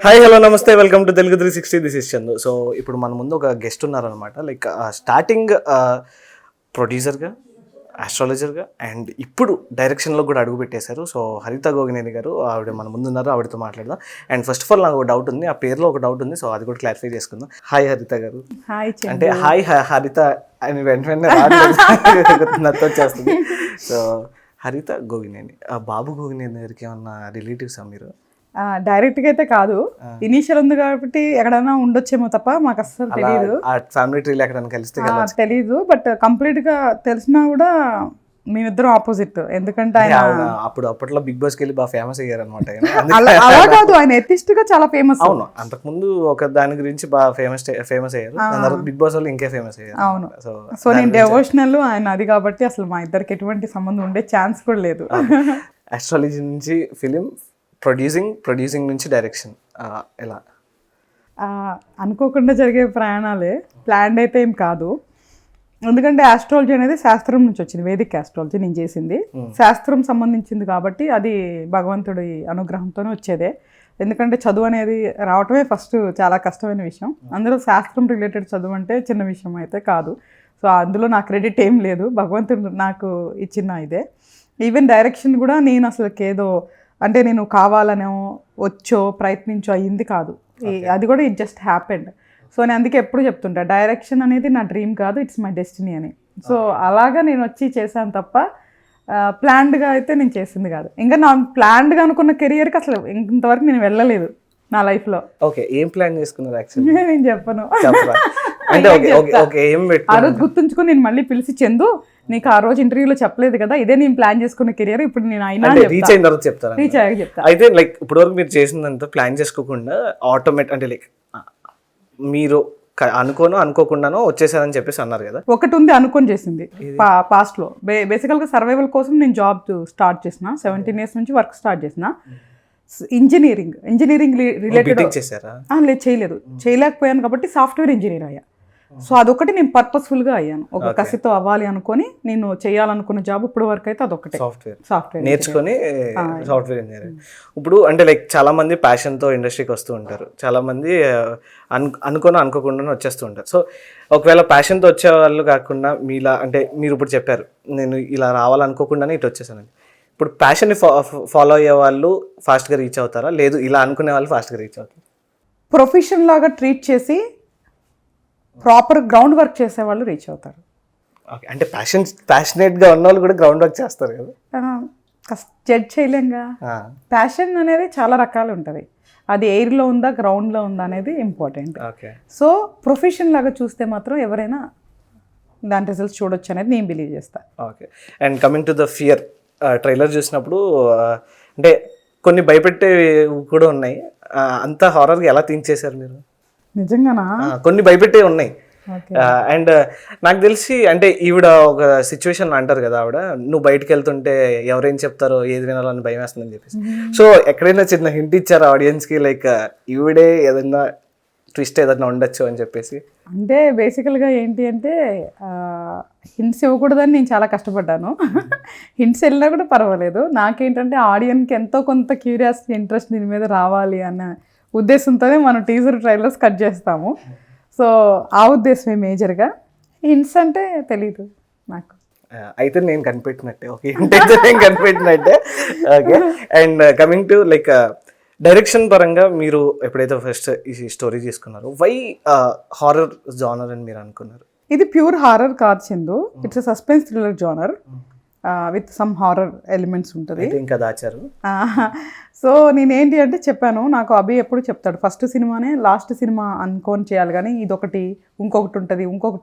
Hi hello నమస్తే welcome to Telugu 360 this is Chandu. So ఇప్పుడు మన ముందు ఒక గెస్ట్ ఉన్నారనమాట. లైక్ స్టార్టింగ్ ప్రొడ్యూసర్గా, ఆస్ట్రాలజర్గా అండ్ ఇప్పుడు డైరెక్షన్లో కూడా అడుగు పెట్టేశారు. సో హరిత గోగినేని గారు ఆవిడ మన ముందు ఉన్నారు. ఆవిడతో మాట్లాడదాం. అండ్ ఫస్ట్ ఆఫ్ ఆల్ నాకు ఒక డౌట్ ఉంది, ఆ పేరులో ఒక డౌట్ ఉంది. సో అది కూడా క్లారిఫై చేసుకుందాం. హాయ్ హరిత గారు. అంటే హాయ్ హరిత అని వెంటనే నచ్చ వచ్చేస్తుంది. సో హరిత గోగినేని, బాబు గోగినేని గారికి ఏమన్నా రిలేటివ్సా మీరు? డైరెక్ట్గా అయితే కాదు, ఇనీషియల్ ఉంది కాబట్టి ఎక్కడైనా ఉండొచ్చేమో తప్ప మాకు అస్సలు తెలియదు. ఫ్యామిలీ ట్రీలో ఎక్కడైనా కలిస్తే తెలీదు. బట్ కంప్లీట్ గా తెలిసినా కూడా మేమిద్దరం ఆపోజిట్. ఎందుకంటే ఆయన అప్పట్లో బిగ్ బాస్ కి వెళ్ళి బాగా ఫేమస్ అయ్యారు అనమాట. అలా కాదు, ఆయన ఎథిస్ట్ గా చాలా ఫేమస్. అవును, అంతకుముందు ఒక దాని గురించి బాగా ఫేమస్ అయ్యారు. బిగ్ బాస్ వాళ్ళు ఇంకే ఫేమస్ అయ్యారు. అవును. సో నేను డెవోషనల్, ఆయన అది కాబట్టి అసలు మా ఇద్దరికి ఎటువంటి సంబంధం ఉండే ఛాన్స్ కూడా లేదు. ఆస్ట్రాలజీ నుంచి ఫిలిం ప్రొడ్యూసింగ్ నుంచి డైరెక్షన్ ఎలా? అనుకోకుండా జరిగే ప్రయాణాలే, ప్లాన్ అయితే ఏం కాదు. ఎందుకంటే ఆస్ట్రాలజీ అనేది శాస్త్రం నుంచి వచ్చింది. వేదిక్ ఆస్ట్రాలజీ నేను చేసింది శాస్త్రం సంబంధించింది కాబట్టి అది భగవంతుడి అనుగ్రహంతోనే వచ్చేదే. ఎందుకంటే చదువు అనేది రావటమే ఫస్ట్ చాలా కష్టమైన విషయం. అందులో శాస్త్రం రిలేటెడ్ చదువు అంటే చిన్న విషయం అయితే కాదు. సో అందులో నా క్రెడిట్ ఏం లేదు, భగవంతుడు నాకు ఇచ్చిన ఇదే. ఈవెన్ డైరెక్షన్ కూడా నేను అసలు ఏదో అంటే నేను కావాలనో వచ్చో ప్రయత్నించో అయ్యింది కాదు. అది కూడా ఇట్ జస్ట్ హ్యాపెండ్. సో నేను అందుకే ఎప్పుడు చెప్తుంటా, డైరెక్షన్ అనేది నా డ్రీమ్ కాదు, ఇట్స్ మై డెస్టినీ అని. సో అలాగా నేను వచ్చి చేశాను తప్ప ప్లాన్డ్గా అయితే నేను చేసింది కాదు. ఇంకా నా ప్లాన్డ్గా అనుకున్న కెరియర్కి అసలు ఇంతవరకు నేను వెళ్ళలేదు నా లైఫ్లో. ఓకే, ఏం ప్లాన్ చేసుకున్నారు యాక్చువల్లీ? నేను చెప్పను. ఆ రోజు గుర్తుంచుకొని నేను మళ్ళీ పిలిచి, చందు నీకు ఆ రోజు ఇంటర్వ్యూలో చెప్పలేదు కదా, ఇదే నేను ప్లాన్ చేసుకున్న కెరియర్, ఇప్పుడు నేను అయినా రీచ్ అయిన తర్వాత చెప్తాను. రీచ్ అయ్యాక చెప్తా. అయితే లైక్ ఇప్పుడు వరకు మీరు చేసిందంతా ప్లాన్ చేసుకోకుండా ఆటోమేటిక్ అంటే లైక్ మీరు అనుకోకుండానో వచ్చేసారని చెప్పేసి అన్నారు కదా. ఒకటి ఉంది అనుకొని చేసింది పాస్ట్ లో. బేసికల్గా సర్వైవల్ కోసం నేను జాబ్ స్టార్ట్ చేసిన. 17 years నుంచి వర్క్ స్టార్ట్ చేసిన. ఇంజనీరింగ్ రిలేటెడ్ చేశారా? లేదు, చేయలేదు. చేయలేకపోయాను కాబట్టి సాఫ్ట్వేర్ ఇంజనీర్ అయ్యా. సో అదొకటి నేను పర్పస్ఫుల్గా అయ్యాను. ఒక కసితో అవ్వాలి అనుకొని నేను చేయాలనుకున్న జాబ్ ఇప్పుడు వరకు అయితే అదొకటే, సాఫ్ట్వేర్ నేర్చుకొని సాఫ్ట్వేర్ ఇంజనీరింగ్. ఇప్పుడు అంటే లైక్ చాలా మంది ప్యాషన్తో ఇండస్ట్రీకి వస్తూ ఉంటారు, చాలా మంది అనుకోకుండా వచ్చేస్తూ ఉంటారు. సో ఒకవేళ ప్యాషన్తో వచ్చే వాళ్ళు కాకుండా మీలా అంటే మీరు ఇప్పుడు చెప్పారు నేను ఇలా రావాలనుకోకుండానే ఇటు వచ్చేసాను. ఇప్పుడు ప్యాషన్ని ఫాలో అయ్యే వాళ్ళు ఫాస్ట్గా రీచ్ అవుతారా, లేదు ఇలా అనుకునే వాళ్ళు ఫాస్ట్గా రీచ్ అవుతారు? ప్రొఫెషన్ లాగా ట్రీట్ చేసి ప్రాపర్ గ్రౌండ్ వర్క్ చేసే వాళ్ళు రీచ్ అవుతారు. ఓకే, అంటే ప్యాషనేట్గా ఉన్న వాళ్ళు కూడా గ్రౌండ్ వర్క్ చేస్తారు కదా. జడ్జ్ చేయలేంగా. ప్యాషన్ అనేది చాలా రకాలు ఉంటుంది. అది ఎయిర్లో ఉందా గ్రౌండ్లో ఉందా అనేది ఇంపార్టెంట్. సో ప్రొఫెషన్ లాగా చూస్తే మాత్రం ఎవరైనా దాని రిజల్ట్స్ చూడొచ్చు అనేది నేను బిలీవ్ చేస్తాను. Okay, and coming to the fear, trailer చూసినప్పుడు అంటే కొన్ని భయపెట్టే కూడా ఉన్నాయి. అంత హారర్గా ఎలా థింక్ చేశారు మీరు? నిజంగానా? కొన్ని భయపెట్టే ఉన్నాయి. అండ్ నాకు తెలిసి అంటే ఈవిడ ఒక సిచ్యువేషన్ అంటారు కదా, ఆవిడ నువ్వు బయటకు వెళ్తుంటే ఎవరేం చెప్తారో ఏది వినాలని భయం వేస్తుందని చెప్పేసి. సో ఎక్కడైనా చిన్న హింట్ ఇచ్చారు ఆడియన్స్కి, లైక్ ఈవిడే ఏదైనా ట్విస్ట్ ఏదైనా ఉండొచ్చు అని చెప్పేసి? అంటే బేసికల్గా ఏంటి అంటే హింట్స్ ఇవ్వకూడదని నేను చాలా కష్టపడ్డాను. హింట్స్ వెళ్ళినా కూడా పర్వాలేదు. నాకేంటంటే ఆడియన్కి ఎంతో కొంత క్యూరియాసిటీ, ఇంట్రెస్ట్ దీని మీద రావాలి అన్న ఉద్దేశంతోనే మనం టీజర్ ట్రైలర్స్ కట్ చేస్తాము. సో ఆ ఉద్దేశమే మేజర్గా. హింట్స్ అంటే తెలీదు నాకు. అయితే నేను కనిపెట్టినట్టే, ఓకే నేను కనిపెట్టినట్టే. Okay, and coming to like direction పరంగా మీరు ఎప్పుడైతే ఫస్ట్ ఈ స్టోరీ తీసుకున్నారో వై హారర్ జానర్ అని మీరు అనుకున్నారు? ఇది ప్యూర్ హారర్ కాదు Chandu, it's suspense thriller genre with some horror elements ఉంటుంది. ఇంకా దాచారు. సో నేనేంటి అంటే చెప్పాను, నాకు అభి ఎప్పుడు చెప్తాడు ఫస్ట్ సినిమానే లాస్ట్ సినిమా అనుకొని చేయాలి, కానీ ఇదొకటి ఇంకొకటి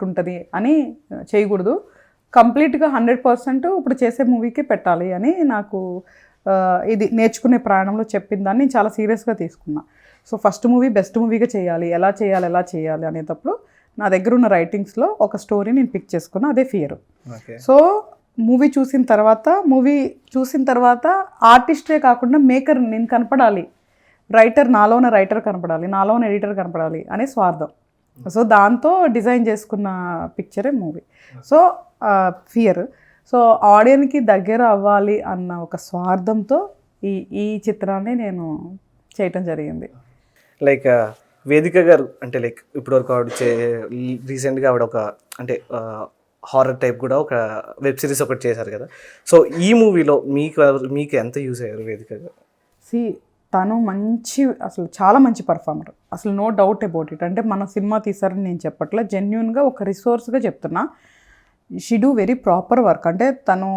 ఉంటుంది అని చేయకూడదు. కంప్లీట్గా 100% ఇప్పుడు చేసే మూవీకే పెట్టాలి అని నాకు ఇది నేర్చుకునే ప్రయాణంలో చెప్పిన దాన్ని నేను చాలా సీరియస్గా తీసుకున్నా. సో ఫస్ట్ మూవీ బెస్ట్ మూవీగా చేయాలి, ఎలా చేయాలి అనేటప్పుడు నా దగ్గర ఉన్న రైటింగ్స్లో ఒక స్టోరీ నేను పిక్ చేసుకున్నా, అదే ఫియర్. సో మూవీ చూసిన తర్వాత ఆర్టిస్టే కాకుండా మేకర్ నేను కనపడాలి, నాలోన రైటర్ కనపడాలి, నాలోన ఎడిటర్ కనపడాలి అనే స్వార్థం. సో దాంతో డిజైన్ చేసుకున్న పిక్చరే మూవీ. So fear. సో ఆడియన్కి దగ్గర అవ్వాలి అన్న ఒక స్వార్థంతో ఈ చిత్రాన్ని నేను చేయటం జరిగింది. లైక్ వేదిక గారు అంటే లైక్ ఇప్పటివరకు ఆవిడ రీసెంట్గా ఆవిడ ఒక అంటే హారర్ టైప్ కూడా ఒక వెబ్ సిరీస్ ఒకటి చేశారు కదా. సో ఈ మూవీలో మీకు ఎంత యూజ్ అయ్యారు వేదిక గారు? తను మంచి అసలు చాలా మంచి పర్ఫార్మర్, అసలు నో డౌట్ అబౌట్ ఇట్. అంటే మన సినిమా తీసారని నేను చెప్పట్లా, జెన్యున్గా ఒక రిసోర్స్గా చెప్తున్నా. She do very proper work. అంటే తను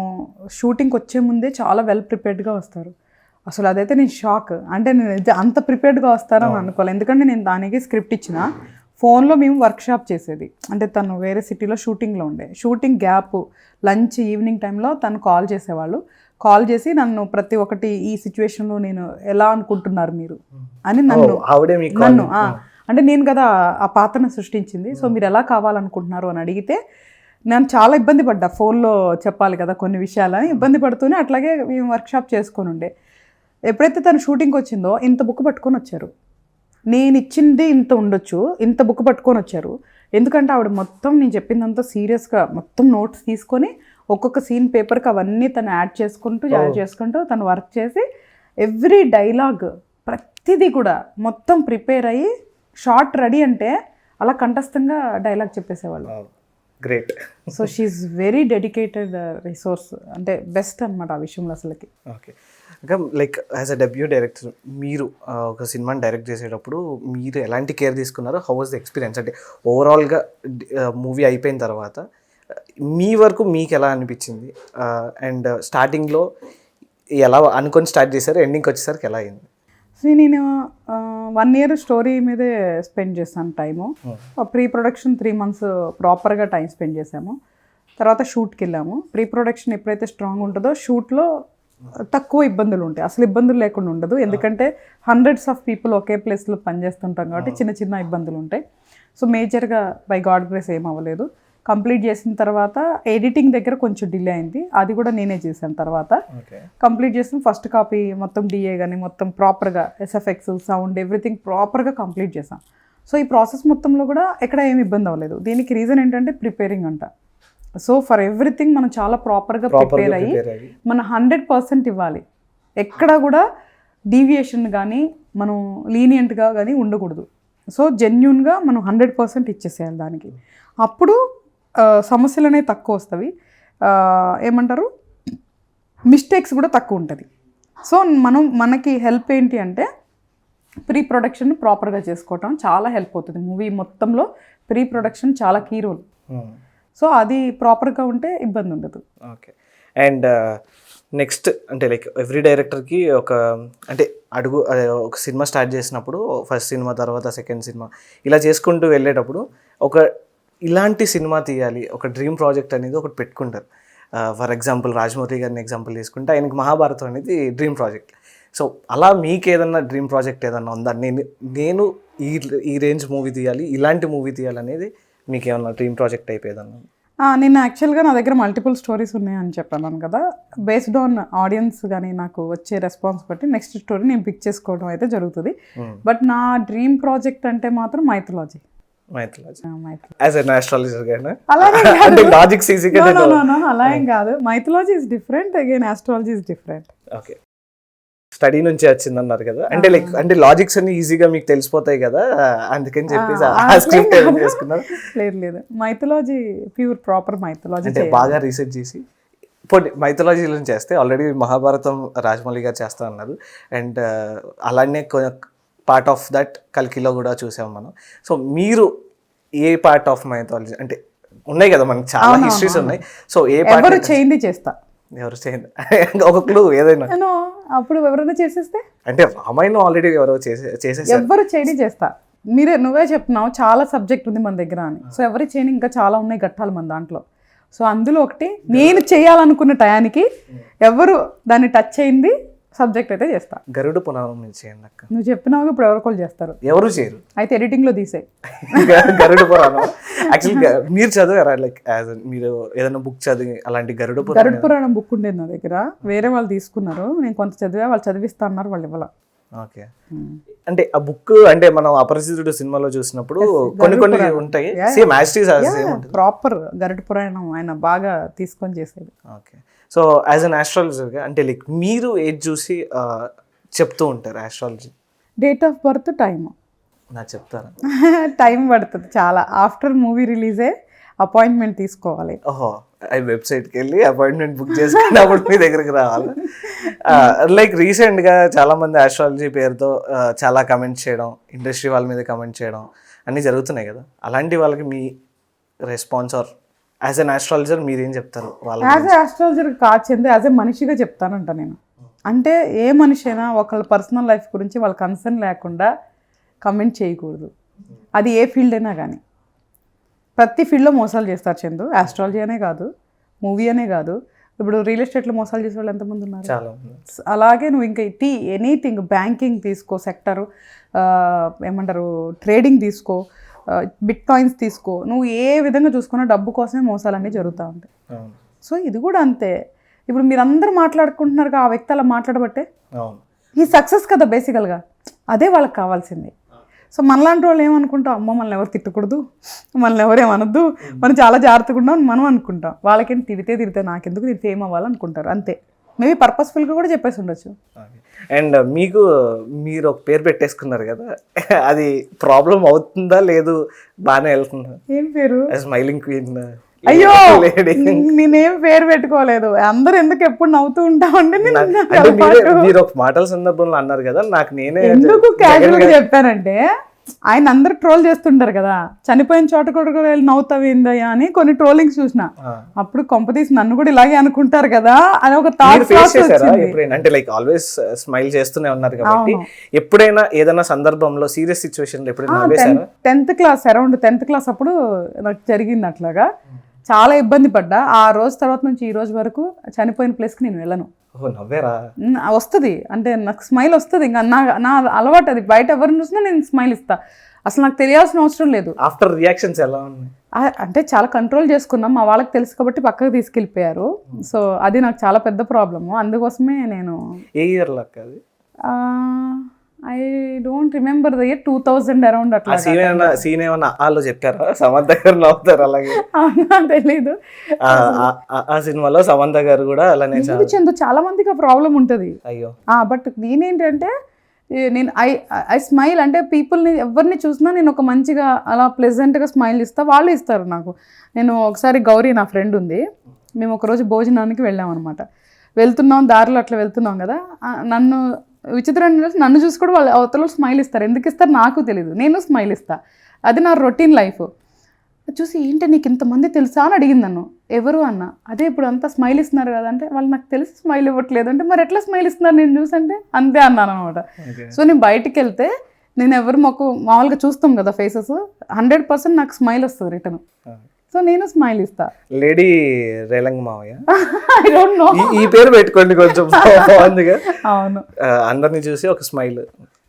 షూటింగ్కి వచ్చే ముందే చాలా వెల్ ప్రిపేర్డ్గా వస్తారు. అసలు అదైతే నేను షాక్. అంటే నేను అంత ప్రిపేర్డ్గా వస్తారని అనుకోవాలి. ఎందుకంటే నేను దానికి స్క్రిప్ట్ ఇచ్చిన ఫోన్లో మేము వర్క్షాప్ చేసేది. అంటే తను వేరే సిటీలో షూటింగ్లో ఉండే, షూటింగ్ గ్యాప్ లంచ్ ఈవినింగ్ టైంలో తను కాల్ చేసేవాళ్ళు. కాల్ చేసి నన్ను ప్రతి ఒక్కటి ఈ సిచ్యువేషన్లో నేను ఎలా అనుకుంటున్నారు మీరు అని నన్ను అంటే నేను కదా ఆ పాత్రను సృష్టించింది, సో మీరు ఎలా కావాలనుకుంటున్నారు అని అడిగితే నేను చాలా ఇబ్బంది పడ్డా. ఫోన్లో చెప్పాలి కదా కొన్ని విషయాలని ఇబ్బంది పడుతూనే అట్లాగే మేము వర్క్షాప్ చేసుకొని ఉండే. ఎప్పుడైతే తను షూటింగ్కి వచ్చిందో ఇంత బుక్ పట్టుకొని వచ్చారు. నేను ఇచ్చింది ఇంత ఉండొచ్చు, ఇంత బుక్ పట్టుకొని వచ్చారు. ఎందుకంటే ఆవిడ మొత్తం నేను చెప్పిందంతా సీరియస్గా మొత్తం నోట్స్ తీసుకొని ఒక్కొక్క సీన్ పేపర్కి అవన్నీ తను యాడ్ చేసుకుంటూ తను వర్క్ చేసి ఎవ్రీ డైలాగ్ ప్రతిదీ కూడా మొత్తం ప్రిపేర్ అయ్యి షార్ట్ రెడీ అంటే అలా కంఠస్థంగా డైలాగ్ చెప్పేసేవాళ్ళు. Great. So she's very dedicated resource, అంటే బెస్ట్ అనమాట ఆ విషయంలో అసలుకి. ఓకే. ఇంకా like as a debut director మీరు ఒక సినిమాని డైరెక్ట్ చేసేటప్పుడు మీరు ఎలాంటి కేర్ తీసుకున్నారో, హౌ వాజ్ ద ఎక్స్పీరియన్స్? అంటే ఓవరాల్గా మూవీ అయిపోయిన తర్వాత మీ వరకు మీకు ఎలా అనిపించింది? అండ్ స్టార్టింగ్లో ఎలా అనుకొని స్టార్ట్ చేశారు, ఎండింగ్కి వచ్చేసరికి ఎలా అయింది? సో నేను 1 year స్టోరీ మీదే స్పెండ్ చేశాను టైము. ప్రీ ప్రొడక్షన్ 3 months ప్రాపర్గా టైం స్పెండ్ చేసాము. తర్వాత షూట్కి వెళ్ళాము. ప్రీ ప్రొడక్షన్ ఎప్పుడైతే స్ట్రాంగ్ ఉంటుందో షూట్లో తక్కువ ఇబ్బందులు ఉంటాయి, అసలు ఇబ్బందులు లేకుండా ఉండదు. ఎందుకంటే hundreds of people ఒకే ప్లేస్లో పనిచేస్తుంటాం కాబట్టి చిన్న చిన్న ఇబ్బందులు ఉంటాయి. సో మేజర్గా బై గాడ్ గ్రేస్ ఏం అవ్వలేదు. కంప్లీట్ చేసిన తర్వాత ఎడిటింగ్ దగ్గర కొంచెం డిలే అయింది, అది కూడా నేనే చేశాను. తర్వాత కంప్లీట్ చేసిన ఫస్ట్ కాపీ మొత్తం డిఏ కానీ మొత్తం ప్రాపర్గా ఎస్ఎఫ్ఎక్స్ సౌండ్ ఎవ్రీథింగ్ ప్రాపర్గా కంప్లీట్ చేశాం. సో ఈ ప్రాసెస్ మొత్తంలో కూడా ఎక్కడ ఏమి ఇబ్బంది అవ్వలేదు. దీనికి రీజన్ ఏంటంటే ప్రిపేరింగ్ అంట. సో ఫర్ ఎవ్రీథింగ్ మనం చాలా ప్రాపర్గా ప్రిపేర్ అయ్యి మన 100% ఇవ్వాలి. ఎక్కడ కూడా డీవియేషన్ కానీ మనం లీనియంట్గా కానీ ఉండకూడదు. సో జెన్యున్గా మనం 100% ఇచ్చేసేయాలి దానికి. అప్పుడు సమస్యలు అనేవి తక్కువ వస్తాయి, ఏమంటారు మిస్టేక్స్ కూడా తక్కువ ఉంటుంది. సో మనకి హెల్ప్ ఏంటి అంటే ప్రీ ప్రొడక్షన్ ప్రాపర్గా చేసుకోవటం చాలా హెల్ప్ అవుతుంది. మూవీ మొత్తంలో ప్రీ ప్రొడక్షన్ చాలా కీ రోల్. సో అది ప్రాపర్గా ఉంటే ఇబ్బంది ఉండదు. ఓకే. అండ్ నెక్స్ట్ అంటే లైక్ ఎవ్రీ డైరెక్టర్కి ఒక అంటే ఒక సినిమా స్టార్ట్ చేసినప్పుడు ఫస్ట్ సినిమా తర్వాత సెకండ్ సినిమా ఇలా చేసుకుంటూ వెళ్ళేటప్పుడు ఒక ఇలాంటి సినిమా తీయాలి, ఒక డ్రీమ్ ప్రాజెక్ట్ అనేది ఒకటి పెట్టుకుంటారు. ఫర్ ఎగ్జాంపుల్ రాజమౌళి గారిని ఎగ్జాంపుల్ తీసుకుంటే ఆయనకి మహాభారతం అనేది డ్రీమ్ ప్రాజెక్ట్. సో అలా మీకు ఏదన్నా డ్రీమ్ ప్రాజెక్ట్ ఏదన్నా ఉందా? నేను ఈ రేంజ్ మూవీ తీయాలి, ఇలాంటి మూవీ తీయాలి అనేది మీకు ఏమన్నా డ్రీమ్ ప్రాజెక్ట్ అయిపోయేదన్నా? నేను యాక్చువల్గా నా దగ్గర మల్టిపుల్ స్టోరీస్ ఉన్నాయని చెప్పాను కదా. బేస్డ్ ఆన్ ఆడియన్స్ కానీ నాకు వచ్చే రెస్పాన్స్ బట్టి నెక్స్ట్ స్టోరీ నేను పిక్ చేసుకోవడం అయితే జరుగుతుంది. బట్ నా డ్రీమ్ ప్రాజెక్ట్ అంటే మాత్రం మైథాలజీ. అలా ఏం కాదు, mythology is different, again astrology is different. Okay. Study నుంచి వచ్చిందన్నారు కదా, అంటే లైక్ అంటే లాజిక్స్ అన్ని ఈజీగా మీకు తెలిసిపోతాయి కదా, అందుకని చెప్పేసి చేసుకున్నారు. లేదు, మైథాలజీ ప్యూర్ ప్రాపర్ మైథాలజీ అంటే బాగా రీసెర్చ్ చేసి మైథాలజీలో చేస్తే ఆల్రెడీ మహాభారతం రాజమౌళి గారు చేస్తా అన్నారు. అండ్ అలానే పార్ట్ ఆఫ్ దట్ కల్కిలో కూడా చూసాం మనం. సో మీరు ఏ పార్ట్ ఆఫ్ మైథాలజీ అంటే ఉన్నాయి కదా మనకి చాలా హిస్టరీస్ ఉన్నాయి. సో ఏ పార్ట్ చేయింది చేస్తా, ఎవరు చేయండి ఒక క్లూ ఏదైనా. అప్పుడు ఎవరైనా చేసేస్తే అంటే రామాయణం ఆల్రెడీ ఎవరో చేసేసారు, ఎవరు చేయని చేస్తా. నువ్వే చెప్తున్నావు చాలా సబ్జెక్ట్ ఉంది మన దగ్గర అని. సో ఎవరు చేయని ఇంకా చాలా ఉన్నాయి ఘట్టాలు మన దాంట్లో. సో అందులో ఒకటి నేను చేయాలనుకున్న టయానికి ఎవరు దాన్ని టచ్ అయింది సబ్జెక్ట్ అయితే చేస్తా. గరుడ పురాణం నుంచి చేయండి అక్క. నువ్వు చెప్పినావు ఇప్పుడు ఎవరికోళ్ళు చేస్తారు, ఎవరు చేయరు. అయితే ఎడిటింగ్లో తీసే గరుడ పురాణం యాక్చువల్గా మీరు చదివారా? లైక్ మీరు ఏదైనా బుక్ చదివి అలాంటి గరుడ పురాణం బుక్ ఉండేది నా దగ్గర, వేరే వాళ్ళు తీసుకున్నారు, నేను కొంత చదివా, వాళ్ళు చదివిస్తా అన్నారు, వాళ్ళు ఇవ్వాల. ఓకే. అంటే ఆ బుక్ అంటే మనం అపరిచితుడు సినిమాలో చూసినప్పుడు కొన్ని ఉంటాయి, same as it is proper Garuda Puranam ఆయన బాగా తీసుకొని చేసేది. ఓకే. సో యాజ్ అన్ ఆస్ట్రాలజర్గా అంటే లైక్ మీరు ఏది చూసి చెప్తూ ఉంటారు astrology? Date of birth, time, నాకు చెప్తారా? టైం పడుతుంది చాలా. ఆఫ్టర్ మూవీ రిలీజే అపాయింట్మెంట్ తీసుకోవాలి. ఓహో, వెబ్సైట్కి వెళ్ళి అపాయింట్మెంట్ బుక్ చేసుకుని అప్పుడు మీ దగ్గరికి రావాలి. లైక్ రీసెంట్గా చాలామంది ఆస్ట్రాలజీ పేరుతో చాలా కమెంట్స్ చేయడం, ఇండస్ట్రీ వాళ్ళ మీద కమెంట్ చేయడం అన్నీ జరుగుతున్నాయి కదా. అలాంటి వాళ్ళకి మీ response or as an astrologer మీరేం చెప్తారు వాళ్ళ? యాజ్ ఏ ఆస్ట్రాలజర్ కాదు చందు, యాజ్ ఏ మనిషిగా చెప్తానంట నేను. అంటే ఏ మనిషి అయినా ఒకళ్ళ పర్సనల్ లైఫ్ గురించి వాళ్ళ కన్సర్న్ లేకుండా కమెంట్ చేయకూడదు. అది ఏ ఫీల్డ్ అయినా కానీ. ప్రతి ఫీల్డ్లో మోసాలు చేస్తారు చందు. ఆస్ట్రాలజీ అనే కాదు, మూవీ అనే కాదు. ఇప్పుడు రియల్ ఎస్టేట్లో మోసాలు చేసే వాళ్ళు ఎంతమంది ఉన్నారు? చాలా. అలాగే నువ్వు ఇంకా ఎనీథింగ్, బ్యాంకింగ్ తీసుకో, సెక్టరు ఏమంటారు, ట్రేడింగ్ తీసుకో, బిట్ కాయిన్స్ తీసుకో, నువ్వు ఏ విధంగా చూసుకున్నా డబ్బు కోసమే మోసాలన్నీ జరుగుతూ ఉంటాయి. సో ఇది కూడా అంతే. ఇప్పుడు మీరందరూ మాట్లాడుకుంటున్నారు, ఆ వ్యక్తి అలా మాట్లాడబట్టే ఈ సక్సెస్ కదా బేసికల్గా. అదే వాళ్ళకి కావాల్సింది. సో మనలాంటి వాళ్ళు ఏమనుకుంటాం, అమ్మ మనల్ని ఎవరు తిట్టకూడదు, మనల్ని ఎవరేమనొద్దు, మనం చాలా జాగ్రత్తగా ఉన్నాం మనం అనుకుంటాం. వాళ్ళకేం తిడితే నాకెందుకు, నేను ఫేమ్ అవ్వాలనుకుంటారు అంతే. మేబీ పర్పస్ఫుల్గా కూడా చెప్పేసి ఉండొచ్చు. అండ్ మీరు ఒక పేరు పెట్టేసుకున్నారు కదా, అది ప్రాబ్లం అవుతుందా లేదు, బాగానే వెళ్తుందా? ఏం పేరు? Smiling queen. అయ్యో, నేనేం పేరు పెట్టుకోలేదు. అందరు ఎందుకు ఎప్పుడు నవ్వుతూ ఉంటామంటే మీరు ఒక మాటల సందర్భంలో అన్నారు కదా, నాకు నేనే ఎందుకు క్యాజువల్గా చెప్పానంటే, ఆయన అందరు ట్రోల్ చేస్తుంటారు కదా, చనిపోయిన చోట కూడా వెళ్ళి నవ్వుతావేందయ్యా అని కొన్ని ట్రోలింగ్స్ చూసిన. అప్పుడు కొంపతీసి నన్ను కూడా ఇలాగే అనుకుంటారు కదా అని ఒక థాట్. అంటే లైక్ ఆల్వేస్ స్మైల్ చేస్తూనే ఉన్నారు కాబట్టి ఎప్పుడైనా ఏదైనా సందర్భంలో సీరియస్ సిచ్యువేషన్ ఎప్పుడైనా 10th class, around 10th class అప్పుడు నాకు జరిగింది అట్లాగా. చాలా ఇబ్బంది పడ్డా. ఆ రోజు తర్వాత నుంచి ఈ రోజు వరకు చనిపోయిన ప్లేస్కి నేను వెళ్ళను. వస్తుంది అంటే నాకు స్మైల్ వస్తుంది. ఇంకా నా అలవాటు అది. బయట ఎవరిని చూసినా నేను స్మైల్ ఇస్తా. అసలు నాకు తెలియాల్సిన అవసరం లేదు. ఆఫ్టర్ రియాక్షన్స్ ఎలా ఉన్నాయి అంటే చాలా కంట్రోల్ చేసుకున్నాం. మా వాళ్ళకి తెలుసు కాబట్టి పక్కకు తీసుకెళ్ళిపోయారు. సో అది నాకు చాలా పెద్ద ప్రాబ్లము. అందుకోసమే నేను ఏ ఇయర్ లక్ అది I don't remember the year, 2000 around అట్లా. సీన్ ఏమన్నా వాళ్ళు చెప్పారా? సమంత గారు నవ్వుతారు అలాగే? తెలీదు. ఆ సినిమాలో సమంత గారు కూడా అలానే చందు చాలా మందికి ఆ ప్రాబ్లం ఉంటుంది. అయ్యో. బట్ నేనేంటంటే నేను ఐ స్మైల్ అంటే పీపుల్ని ఎవరిని చూసినా నేను ఒక మంచిగా అలా ప్లెజెంట్గా స్మైల్ ఇస్తా, వాళ్ళు ఇస్తారు నాకు. నేను ఒకసారి గౌరీ నా ఫ్రెండ్ ఉంది, మేము ఒకరోజు భోజనానికి వెళ్ళాం అనమాట. వెళ్తున్నాం, దారిలో అట్లా వెళ్తున్నాం కదా, నన్ను విచిత్రంగా నన్ను చూసి కూడా వాళ్ళు అవతల స్మైల్ ఇస్తారు. ఎందుకు ఇస్తారు నాకు తెలియదు, నేను స్మైల్ ఇస్తా. అది నా రొటీన్ లైఫ్. చూసి ఏంటి నీకు ఇంతమంది తెలుసా అని అడిగింది నన్ను. ఎవరు అన్న. అదే ఇప్పుడు అంతా స్మైల్ ఇస్తున్నారు కదా అంటే, వాళ్ళు నాకు తెలిసి స్మైల్ ఇవ్వట్లేదు అంటే, మరి ఎట్లా స్మైల్ ఇస్తున్నారు నేను చూసంటే అంతే అన్నాను అనమాట. సో నేను బయటికి వెళ్తే నేను ఎవరు మామూలుగా చూస్తాం కదా ఫేసెస్, 100% నాకు స్మైల్ వస్తుంది రిటర్న్. సో నేను స్మైల్ ఇస్తా. లేడీ రేలంగ్ మావయ్య, ఐ డోంట్ నో, ఈ పేరు పెట్టుకోండి కొంచెం బాగుందిగా. అవును, అందరిని చూసి ఒక స్మైల్.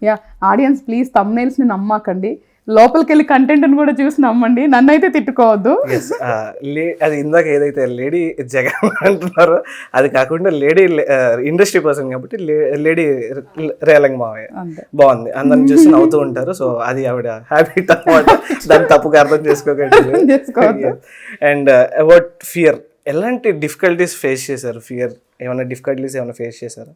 యా, ఆడియన్స్ ప్లీజ్ థంబ్నెయిల్స్ని నమ్మకండి, లోపలికి వెళ్ళి కంటెంట్ని కూడా చూసి నమ్మండి, నన్ను అయితే తిట్టుకోవద్దు. అది ఇందాక ఏదైతే లేడీ జగన్ అంటున్నారో అది కాకుండా లేడీ ఇండస్ట్రీ పర్సన్ కాబట్టి లేడీ రేలంగ్ మావయ్య బాగుంది. అందరిని చూసి నవ్వుతూ ఉంటారు. సో అది ఆవిడ హ్యాబిట్ అన్నమాట, దాన్ని తప్పుగా అర్థం చేసుకోకండి. అండ్ అబౌట్ ఫియర్, ఎలాంటి డిఫికల్టీస్ ఫేస్ చేశారు? ఫియర్ ఏమైనా డిఫికల్టీస్ ఏమైనా ఫేస్ చేశారా?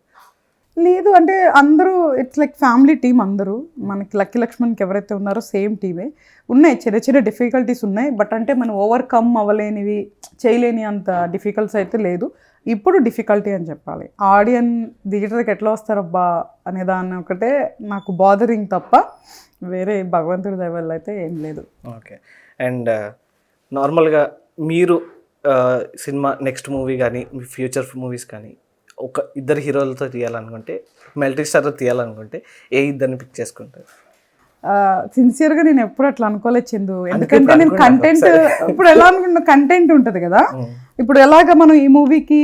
లేదు, అంటే అందరూ ఇట్స్ లైక్ ఫ్యామిలీ టీమ్. అందరూ మనకి లక్కీ లక్ష్మణ్కి ఎవరైతే ఉన్నారో సేమ్ టీమే. ఉన్నాయి చిన్న చిన్న డిఫికల్టీస్ ఉన్నాయి, బట్ అంటే మనం ఓవర్కమ్ అవ్వలేనివి, చేయలేని అంత డిఫికల్ట్స్ అయితే లేదు. ఇప్పుడు డిఫికల్టీ అని చెప్పాలి. ఆడియన్ థియేటర్కి ఎట్లా వస్తారబ్బా అనే దాన్ని ఒకటే నాకు బాదరింగ్ తప్ప వేరే భగవంతుడి దయ వల్ల అయితే ఏం లేదు. ఓకే. అండ్ నార్మల్గా మీరు సినిమా నెక్స్ట్ మూవీ కానీ మీ ఫ్యూచర్ మూవీస్ కానీ ఒక ఇద్దరు హీరోలతో తీయాలనుకుంటే, మల్టీ స్టార్తో తీయాలనుకుంటే ఏ ఇద్దరిని పిక్ చేసుకుంటారు? సిన్సియర్గా నేను ఎప్పుడు అట్లా అనుకోలేదు చందు. ఎందుకంటే నేను కంటెంట్ ఇప్పుడు ఎలా అనుకున్నా, కంటెంట్ ఉంటుంది కదా. ఇప్పుడు ఎలాగ మనం ఈ మూవీకి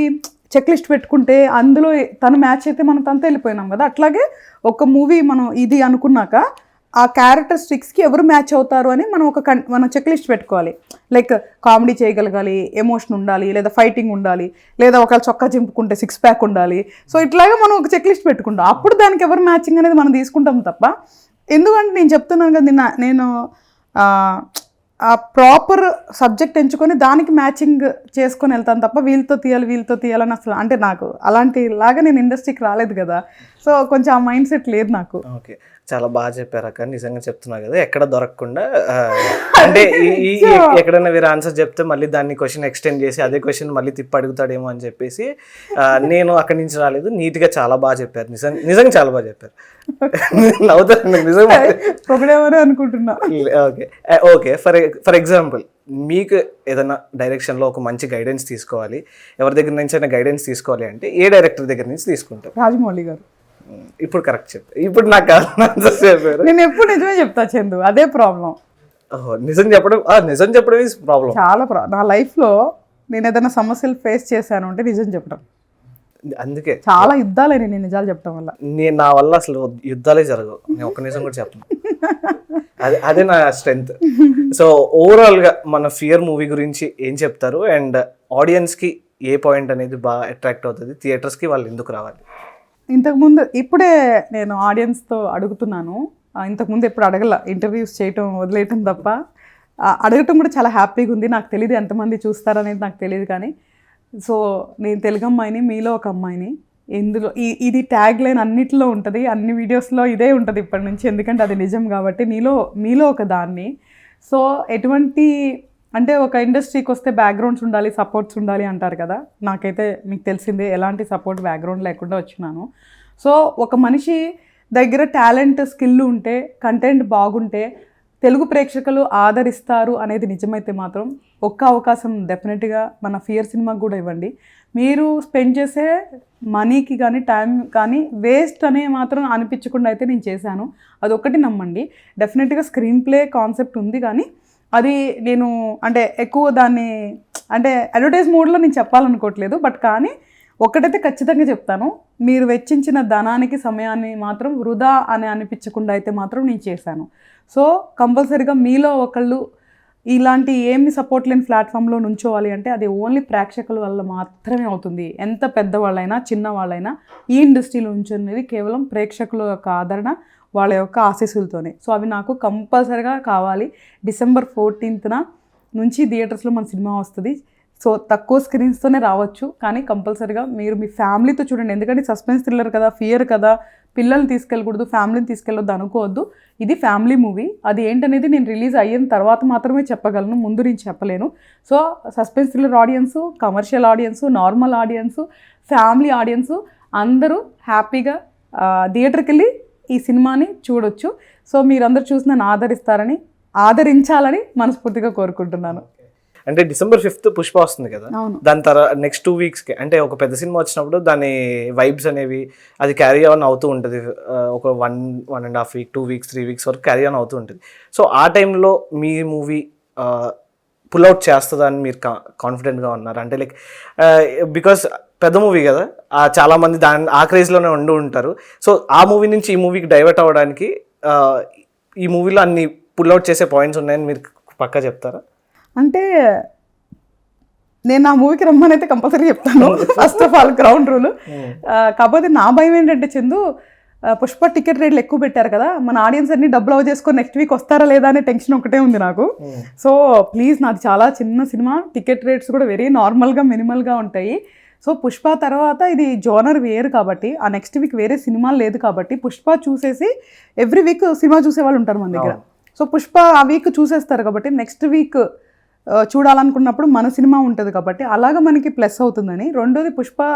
చెక్ లిస్ట్ పెట్టుకుంటే అందులో తను మ్యాచ్ అయితే మనం తనతో వెళ్ళిపోయినాం కదా, అట్లాగే ఒక మూవీ మనం ఇది అనుకున్నాక ఆ క్యారెక్టరిస్టిక్స్కి ఎవరు మ్యాచ్ అవుతారు అని మనం చెక్ లిస్ట్ పెట్టుకోవాలి. లైక్ కామెడీ చేయగలగాలి, ఎమోషన్ ఉండాలి, లేదా ఫైటింగ్ ఉండాలి, లేదా ఒకవేళ చొక్కా చింపుకుంటే 6 ప్యాక్ ఉండాలి. సో ఇట్లాగా మనం ఒక చెక్ లిస్ట్ పెట్టుకుంటాం. అప్పుడు దానికి ఎవరు మ్యాచింగ్ అనేది మనం తీసుకుంటాం తప్ప. ఎందుకంటే నేను చెప్తున్నాను కదా, నేను ఆ ప్రాపర్ సబ్జెక్ట్ ఎంచుకొని దానికి మ్యాచింగ్ చేసుకొని వెళ్తాను తప్ప వీళ్ళతో తీయాలని అసలు, అంటే నాకు అలాంటి లాగా నేను ఇండస్ట్రీకి రాలేదు కదా. సో కొంచెం ఆ మైండ్ సెట్ లేదు నాకు. ఓకే. చాలా బాగా చెప్పారు అక్క, నిజంగా చెప్తున్నా కదా, ఎక్కడ దొరకకుండా అంటే ఎక్కడైనా వేరే ఆన్సర్ చెప్తే మళ్ళీ దాన్ని క్వశ్చన్ ఎక్స్టెండ్ చేసి అదే క్వశ్చన్ మళ్ళీ తిప్పి అడుగుతాడేమో అని చెప్పేసి నేను అక్కడి నుంచి రాలేదు, నీట్గా చాలా బాగా చెప్పారు, నిజంగా చాలా బాగా చెప్పారు. నవ్వుతారు నిజంగా అనుకుంటున్నా. ఓకే ఓకే, ఫర్ ఎగ్జాంపుల్ మీకు ఏదైనా డైరెక్షన్లో ఒక మంచి గైడెన్స్ తీసుకోవాలి, ఎవరి దగ్గర నుంచి అయినా గైడెన్స్ తీసుకోవాలి అంటే ఏ డైరెక్టర్ దగ్గర నుంచి తీసుకుంటారు? రాజమౌళి గారు. ఇప్పుడు కరెక్ట్ చెప్పు, ఇప్పుడు నాకు ఆన్సర్ చెప్పారు. నేను ఎప్పుడు నిజమే చెప్తా చందు, అదే ప్రాబ్లం. నిజం చెప్పడం ఈజ్ ప్రాబ్లం. చాలా నా లైఫ్లో నేను ఏదైనా సమస్యలు ఫేస్ చేశాను అంటే నిజం చెప్పడం. అందుకే చాలా యుద్ధాలే నేను నిజాలు చెప్పడం వల్ల. నా వల్ల అసలు యుద్ధాలే జరగవు, నేను ఒక్క నిజం కూడా చెప్పను. అదే నా స్ట్రెంగ్త్. సో ఓవరాల్గా మన ఫియర్ మూవీ గురించి ఏం చెప్తారు, అండ్ ఆడియన్స్కి ఏ పాయింట్ అనేది బాగా అట్రాక్ట్ అవుతుంది, థియేటర్స్కి వాళ్ళు ఎందుకు రావాలి? ఇంతకుముందు ఇప్పుడే నేను ఆడియన్స్తో అడుగుతున్నాను, ఇంతకుముందు ఎప్పుడు అడగల, ఇంటర్వ్యూస్ చేయటం వదిలేయటం తప్ప. అడగటం కూడా చాలా హ్యాపీగా ఉంది. నాకు తెలియదు ఎంతమంది చూస్తారనేది నాకు తెలియదు, కానీ సో నేను తెలుగు అమ్మాయిని, మీలో ఒక అమ్మాయిని. ఇందులో ఇది ట్యాగ్ లైన్ అన్నిటిలో ఉంటుంది, అన్ని వీడియోస్లో ఇదే ఉంటుంది ఇప్పటి నుంచి, ఎందుకంటే అది నిజం కాబట్టి. మీలో ఒక దాన్ని. సో ఎటువంటి అంటే ఒక ఇండస్ట్రీకి వస్తే బ్యాక్గ్రౌండ్స్ ఉండాలి, సపోర్ట్స్ ఉండాలి అంటారు కదా. నాకైతే మీకు తెలిసిందే ఎలాంటి సపోర్ట్ బ్యాక్గ్రౌండ్ లేకుండా వచ్చినాను. సో ఒక మనిషి దగ్గర టాలెంట్, స్కిల్ ఉంటే, కంటెంట్ బాగుంటే తెలుగు ప్రేక్షకులు ఆదరిస్తారు అనేది నిజమైతే మాత్రం ఒక్క అవకాశం డెఫినెట్గా మన ఫియర్ సినిమాకి కూడా ఇవ్వండి. మీరు స్పెండ్ చేసే మనీకి కానీ టైం కానీ వేస్ట్ అనే మాత్రం అనిపించకుండా అయితే నేను చేశాను, అదొక్కటి నమ్మండి. డెఫినెట్గా స్క్రీన్ ప్లే కాన్సెప్ట్ ఉంది, కానీ అది నేను అంటే ఎక్కువ దాన్ని అంటే అడ్వర్టైజ్ మోడ్లో నేను చెప్పాలనుకోవట్లేదు. బట్ కానీ ఒక్కటైతే ఖచ్చితంగా చెప్తాను, మీరు వెచ్చించిన ధనానికి సమయాన్ని మాత్రం వృధా అని అనిపించకుండా అయితే మాత్రం నేను చేశాను. సో కంపల్సరీగా మీలో ఒకళ్ళు ఇలాంటి ఏమి సపోర్ట్ లేని ప్లాట్ఫామ్లో నుంచోవాలి అంటే అది ఓన్లీ ప్రేక్షకుల వల్ల మాత్రమే అవుతుంది. ఎంత పెద్దవాళ్ళైనా చిన్నవాళ్ళైనా ఈ ఇండస్ట్రీలో ఉంచున్నది కేవలం ప్రేక్షకుల యొక్క ఆదరణ, వాళ్ళ యొక్క ఆశీస్సులతోనే. సో అవి నాకు కంపల్సరీగా కావాలి. December 14th నుంచి థియేటర్స్లో మన సినిమా వస్తుంది. సో తక్కువ స్క్రీన్స్తోనే రావచ్చు, కానీ కంపల్సరీగా మీరు మీ ఫ్యామిలీతో చూడండి. ఎందుకంటే సస్పెన్స్ థ్రిల్లర్ కదా, ఫియర్ కదా, పిల్లల్ని తీసుకెళ్ళకూడదు, ఫ్యామిలీని తీసుకెళ్ళొద్దు అనుకోవద్దు. ఇది ఫ్యామిలీ మూవీ. అది ఏంటనేది నేను రిలీజ్ అయిన తర్వాత మాత్రమే చెప్పగలను, ముందు నేను చెప్పలేను. So suspense thriller audience, commercial audience, normal audience, family audience అందరూ హ్యాపీగా థియేటర్కి వెళ్ళి ఈ సినిమాని చూడొచ్చు. సో మీరందరూ చూసి నన్ను ఆదరించాలని మనస్ఫూర్తిగా కోరుకుంటున్నాను. అంటే December 5th పుష్ప వస్తుంది కదా, దాని తర్వాత నెక్స్ట్ 2 weeksకి అంటే ఒక పెద్ద సినిమా వచ్చినప్పుడు దాని వైబ్స్ అనేవి అది క్యారీ ఆన్ అవుతూ ఉంటుంది. ఒక 1.5 week, 2 weeks, 3 weeks వరకు క్యారీ ఆన్ అవుతూ ఉంటుంది. సో ఆ టైంలో మీ మూవీ పుల్అవుట్ చేస్తుందా అని మీరు కాన్ఫిడెంట్గా ఉన్నారు? అంటే లైక్ బికాస్ పెద్ద మూవీ కదా, చాలామంది ఆ క్రేజ్లోనే ఉంటారు. సో ఆ మూవీ నుంచి ఈ మూవీకి డైవర్ట్ అవ్వడానికి ఈ మూవీలో అన్ని పుల్అవుట్ చేసే పాయింట్స్ ఉన్నాయని మీరు పక్కా చెప్తారా? అంటే నేను ఆ మూవీకి రమ్మని అయితే కంపల్సరీ చెప్తాను. First of all ground rule. కాకపోతే నా భయం ఏంటంటే చందు, పుష్ప టికెట్ రేట్లు ఎక్కువ పెట్టారు కదా, మన ఆడియన్స్ అన్ని డబ్బులు అవ చేసుకొని నెక్స్ట్ వీక్ వస్తారా లేదా అనే టెన్షన్ ఒకటే ఉంది నాకు. సో ప్లీజ్, నాది చాలా చిన్న సినిమా, టికెట్ రేట్స్ కూడా వెరీ నార్మల్గా మినిమల్గా ఉంటాయి. సో పుష్ప తర్వాత ఇది జోనర్ వేరు కాబట్టి, ఆ నెక్స్ట్ వీక్ వేరే సినిమా లేదు కాబట్టి పుష్ప చూసేసి ఎవ్రీ వీక్ సినిమా చూసే వాళ్ళు ఉంటారు మన దగ్గర. సో పుష్ప ఆ వీక్ చూసేస్తారు కాబట్టి నెక్స్ట్ వీక్ చూడాలనుకున్నప్పుడు మన సినిమా ఉంటుంది కాబట్టి అలాగా మనకి ప్లస్ అవుతుందని. రెండోది పుష్ప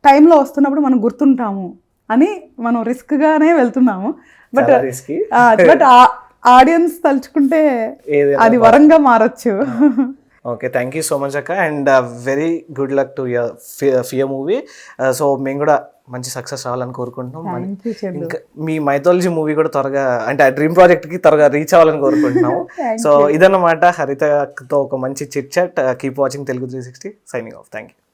టైంలో వస్తున్నప్పుడు మనం గుర్తుంటాము అని మనం రిస్క్గానే వెళ్తున్నాము. బట్ ఆడియన్స్ తలుచుకుంటే అది వరంగా మారచ్చు. Okay, thank you so much అక్క, and very good luck to your fear movie. So మేము కూడా మంచి సక్సెస్ రావాలని కోరుకుంటున్నాం. ఇంకా మీ మైథాలజీ మూవీ కూడా త్వరగా అంటే ఆ డ్రీమ్ ప్రాజెక్ట్కి త్వరగా రీచ్ అవ్వాలని కోరుకుంటున్నాము. సో ఇదన్నమాట హరితతో ఒక మంచి chit chat. Keep watching Telugu 360. Signing off. Thank you.